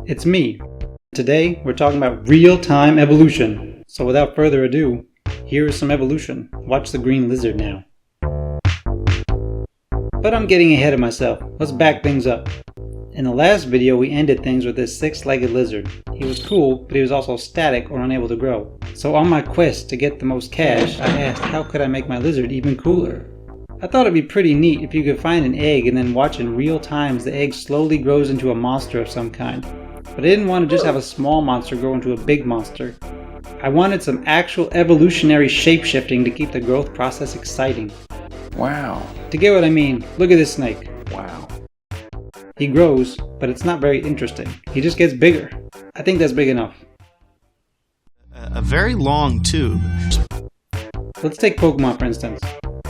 it's me. Today we're talking about real-time evolution. So without further ado, here is some evolution. Watch the green lizard now. But I'm getting ahead of myself. Let's back things up. In the last video we ended things with this six-legged lizard. He was cool, but he was also static or unable to grow. So on my quest to get the most cash, I asked how could I make my lizard even cooler? I thought it'd be pretty neat if you could find an egg and then watch in real time as the egg slowly grows into a monster of some kind. But I didn't want to just have a small monster grow into a big monster. I wanted some actual evolutionary shape-shifting to keep the growth process exciting. Wow. To get what I mean, look at this snake. Wow. He grows, but it's not very interesting. He just gets bigger. I think that's big enough. A very long tube. Let's take Pokemon for instance.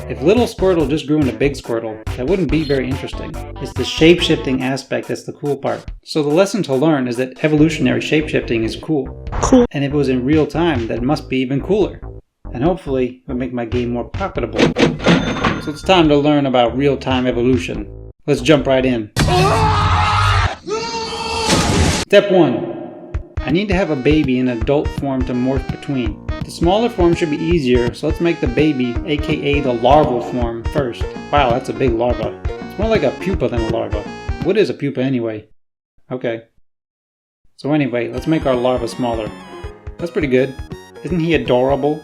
If little Squirtle just grew into big Squirtle, that wouldn't be very interesting. It's the shape-shifting aspect that's the cool part. So the lesson to learn is that evolutionary shape-shifting is cool. And if it was in real time, that must be even cooler. And hopefully, it would make my game more profitable. So it's time to learn about real-time evolution. Let's jump right in. Step 1. I need to have a baby in adult form to morph between. The smaller form should be easier, so let's make the baby, aka the larval form, first. Wow, that's a big larva. It's more like a pupa than a larva. What is a pupa anyway? Okay. So anyway, let's make our larva smaller. That's pretty good. Isn't he adorable?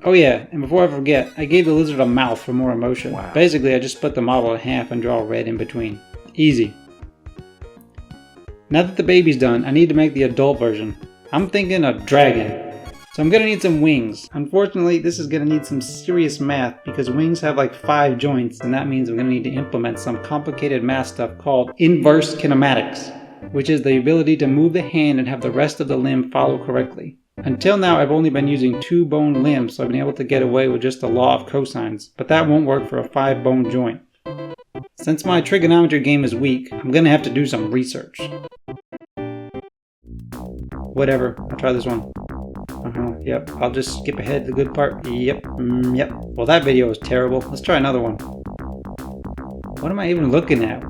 Oh yeah, and before I forget, I gave the lizard a mouth for more emotion. Wow. Basically, I just split the model in half and draw red in between. Easy. Now that the baby's done, I need to make the adult version. I'm thinking a dragon. So I'm gonna need some wings. Unfortunately, this is gonna need some serious math because wings have like 5 joints, and that means I'm gonna need to implement some complicated math stuff called inverse kinematics, which is the ability to move the hand and have the rest of the limb follow correctly. Until now, I've only been using 2 bone limbs, so I've been able to get away with just the law of cosines, but that won't work for a 5 bone joint. Since my trigonometry game is weak, I'm gonna have to do some research. Whatever, I'll try this one. Yep, I'll just skip ahead to the good part. Yep. Well, that video was terrible. Let's try another one. What am I even looking at?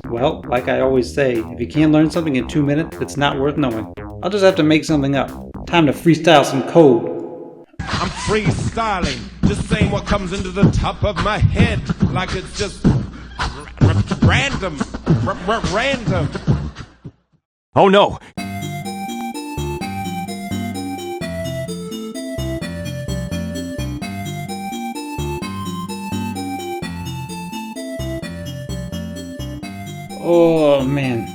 Well, like I always say, if you can't learn something in 2 minutes, it's not worth knowing. I'll just have to make something up. Time to freestyle some code. I'm freestyling, just saying what comes into the top of my head, like it's just random. Random. Oh no! Oh man,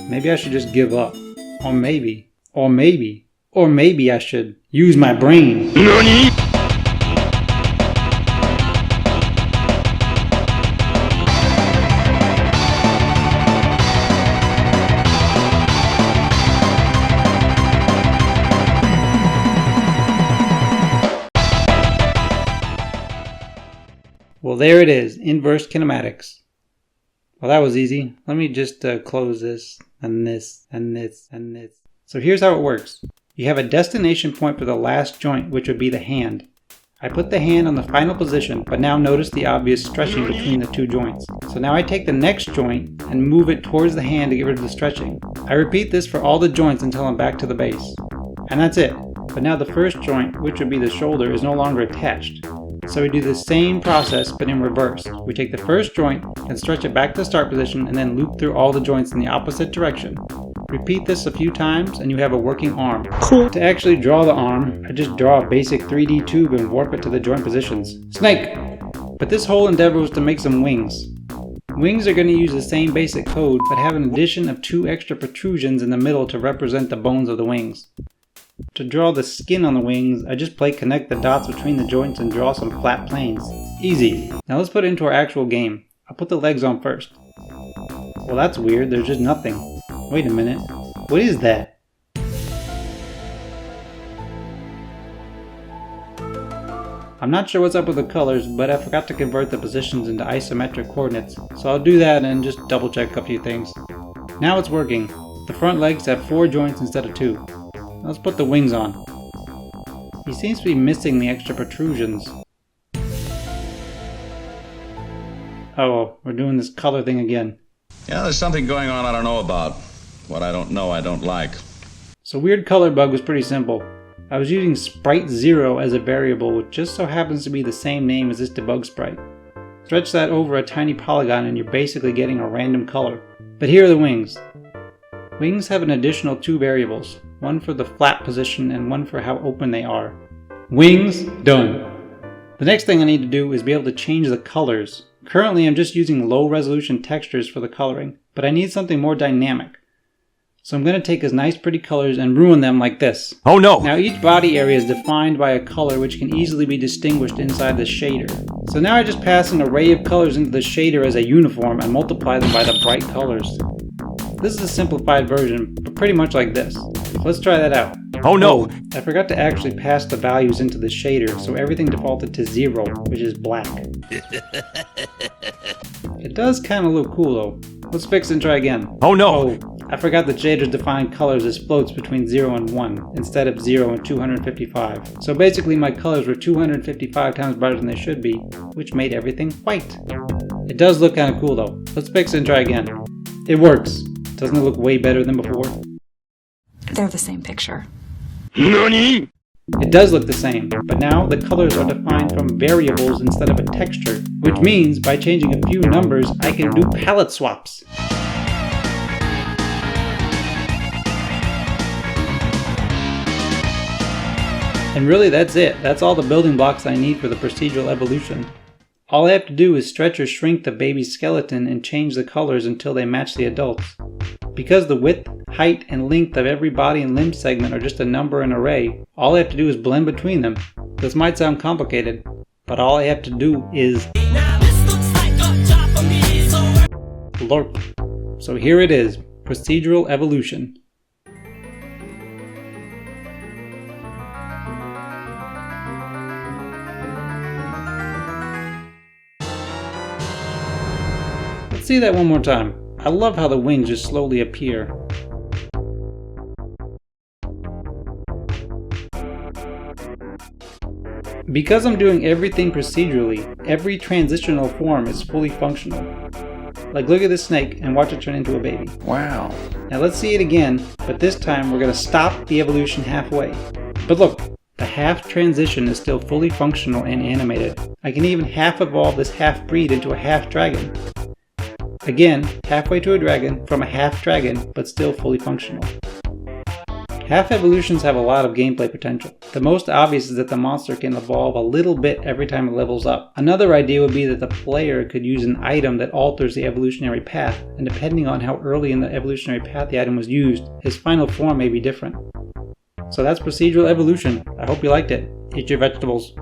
maybe I should just give up. Or maybe I should use my brain. NANI?! Well, there it is, inverse kinematics. Well, that was easy. Let me just close this, and this, and this, and this. So here's how it works. You have a destination point for the last joint, which would be the hand. I put the hand on the final position, but now notice the obvious stretching between the 2 joints. So now I take the next joint and move it towards the hand to get rid of the stretching. I repeat this for all the joints until I'm back to the base. And that's it. But now the first joint, which would be the shoulder, is no longer attached. So we do the same process, but in reverse. We take the first joint and stretch it back to the start position and then loop through all the joints in the opposite direction. Repeat this a few times and you have a working arm. Cool. To actually draw the arm, I just draw a basic 3D tube and warp it to the joint positions. Snake! But this whole endeavor was to make some wings. Wings are going to use the same basic code, but have an addition of 2 extra protrusions in the middle to represent the bones of the wings. To draw the skin on the wings, I just connect the dots between the joints and draw some flat planes. Easy. Now let's put it into our actual game. I'll put the legs on first. Well, that's weird. There's just nothing. Wait a minute. What is that? I'm not sure what's up with the colors, but I forgot to convert the positions into isometric coordinates, so I'll do that and just double check a few things. Now it's working. The front legs have 4 joints instead of 2. Let's put the wings on. He seems to be missing the extra protrusions. Oh, we're doing this color thing again. Yeah, there's something going on I don't know about. What I don't know, I don't like. So weird color bug was pretty simple. I was using sprite 0 as a variable, which just so happens to be the same name as this debug sprite. Stretch that over a tiny polygon and you're basically getting a random color. But here are the wings. Wings have an additional 2 variables, one for the flap position and one for how open they are. Wings, done. The next thing I need to do is be able to change the colors. Currently I'm just using low resolution textures for the coloring, but I need something more dynamic. So I'm going to take his nice pretty colors and ruin them like this. Oh no! Now each body area is defined by a color which can easily be distinguished inside the shader. So now I just pass an array of colors into the shader as a uniform and multiply them by the bright colors. This is a simplified version, but pretty much like this. So let's try that out. Oh no! I forgot to actually pass the values into the shader, so everything defaulted to 0, which is black. It does kind of look cool though. Let's fix it and try again. Oh no! Oh, I forgot the shaders define colors as floats between 0 and 1, instead of 0 and 255. So basically my colors were 255 times brighter than they should be, which made everything white. It does look kind of cool though. Let's fix it and try again. It works. Doesn't it look way better than before? They're the same picture. NANI?! It does look the same, but now the colors are defined from variables instead of a texture, which means by changing a few numbers, I can do palette swaps. And really that's it. That's all the building blocks I need for the procedural evolution. All I have to do is stretch or shrink the baby's skeleton and change the colors until they match the adults. Because the width, height, and length of every body and limb segment are just a number and array, all I have to do is blend between them. This might sound complicated, but all I have to do is LORP. So here it is, procedural evolution. Let's see that one more time. I love how the wings just slowly appear. Because I'm doing everything procedurally, every transitional form is fully functional. Like look at this snake and watch it turn into a baby. Wow. Now let's see it again, but this time we're going to stop the evolution halfway. But look, the half transition is still fully functional and animated. I can even half evolve this half breed into a half dragon. Again, halfway to a dragon from a half dragon, but still fully functional. Half evolutions have a lot of gameplay potential. The most obvious is that the monster can evolve a little bit every time it levels up. Another idea would be that the player could use an item that alters the evolutionary path, and depending on how early in the evolutionary path the item was used, his final form may be different. So that's procedural evolution. I hope you liked it. Eat your vegetables.